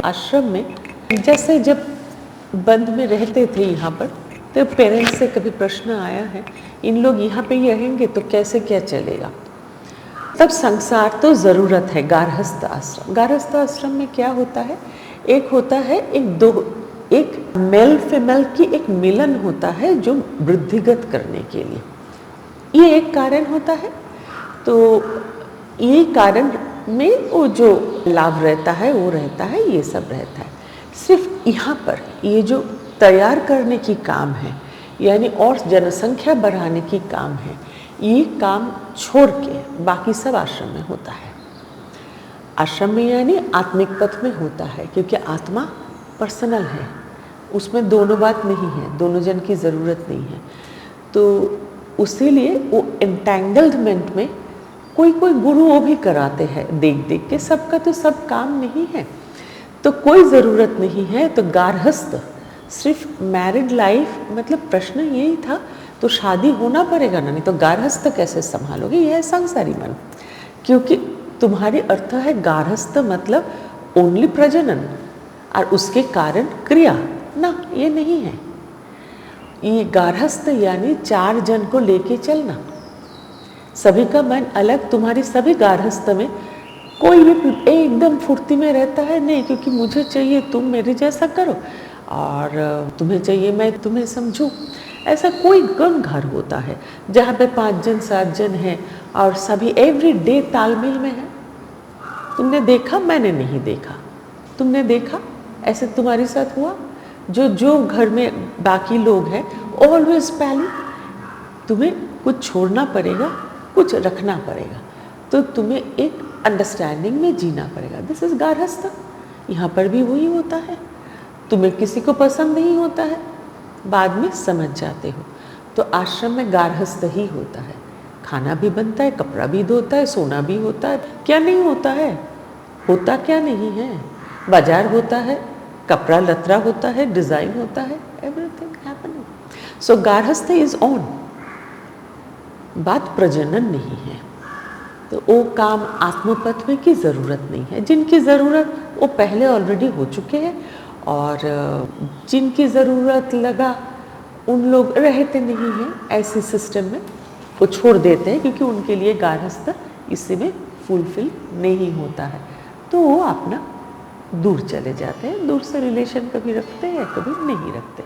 आश्रम में जैसे जब बंद में रहते थे यहाँ पर, तो पेरेंट्स से कभी प्रश्न आया है इन लोग यहाँ पे ही रहेंगे तो कैसे क्या चलेगा। तब संसार तो ज़रूरत है गारहस्थ आश्रम। गारहस्थ आश्रम में क्या होता है, एक होता है एक मेल फीमेल की एक मिलन होता है जो वृद्धिगत करने के लिए, ये एक कारण होता है। तो ये कारण में वो जो लाभ रहता है वो रहता है, ये सब रहता है। सिर्फ यहाँ पर ये जो तैयार करने की काम है, यानी और जनसंख्या बढ़ाने की काम है, ये काम छोड़ के बाकी सब आश्रम में होता है। आश्रम में यानी आत्मिक पथ में होता है, क्योंकि आत्मा पर्सनल है, उसमें दोनों बात नहीं है, दोनों जन की ज़रूरत नहीं है। तो उसीलिए वो एंटेंगलमेंट में कोई कोई गुरु वो भी कराते हैं देख देख के, सबका तो सब काम नहीं है, तो कोई ज़रूरत नहीं है। तो गारहस्थ सिर्फ मैरिड लाइफ, मतलब प्रश्न यही था, तो शादी होना पड़ेगा ना, नहीं तो गारहस्थ कैसे संभालोगे, यह है संसारी मन। क्योंकि तुम्हारी अर्थ है गारहस्थ मतलब ओनली प्रजनन और उसके कारण क्रिया ना, ये नहीं है। ये गारहस्थ यानी 4 जन को लेके चलना, सभी का मन अलग, तुम्हारी सभी गारहस्थ में कोई भी एकदम फुर्ती में रहता है नहीं, क्योंकि मुझे चाहिए तुम मेरे जैसा करो और तुम्हें चाहिए मैं तुम्हें समझूं। ऐसा कोई कम घर होता है जहाँ पे 5 जन 7 जन हैं और सभी एवरी डे तालमेल में है। तुमने देखा, मैंने नहीं देखा, तुमने देखा, ऐसे तुम्हारे साथ हुआ? जो घर में बाकी लोग हैं ऑलवेज पहले तुम्हें कुछ छोड़ना पड़ेगा, कुछ रखना पड़ेगा, तो तुम्हें एक अंडरस्टैंडिंग में जीना पड़ेगा। दिस इज गारहस्थ। यहाँ पर भी वही होता है, तुम्हें किसी को पसंद नहीं होता है, बाद में समझ जाते हो। तो आश्रम में गारहस्थ ही होता है, खाना भी बनता है, कपड़ा भी धोता है, सोना भी होता है, क्या नहीं होता है, होता क्या नहीं है, बाजार होता है, कपड़ा लतरा होता है, डिज़ाइन होता है, एवरीथिंग हैपनिंग। सो गारहस्थ इज ऑन, बात प्रजनन नहीं है। तो वो काम आत्मपथ में की ज़रूरत नहीं है। जिनकी ज़रूरत वो पहले ऑलरेडी हो चुके हैं, और जिनकी ज़रूरत लगा उन लोग रहते नहीं हैं ऐसे सिस्टम में, वो छोड़ देते हैं, क्योंकि उनके लिए गारहस्थ इसी में फुलफिल नहीं होता है, तो वो अपना दूर चले जाते हैं। दूर से रिलेशन कभी रखते हैं, कभी नहीं रखते।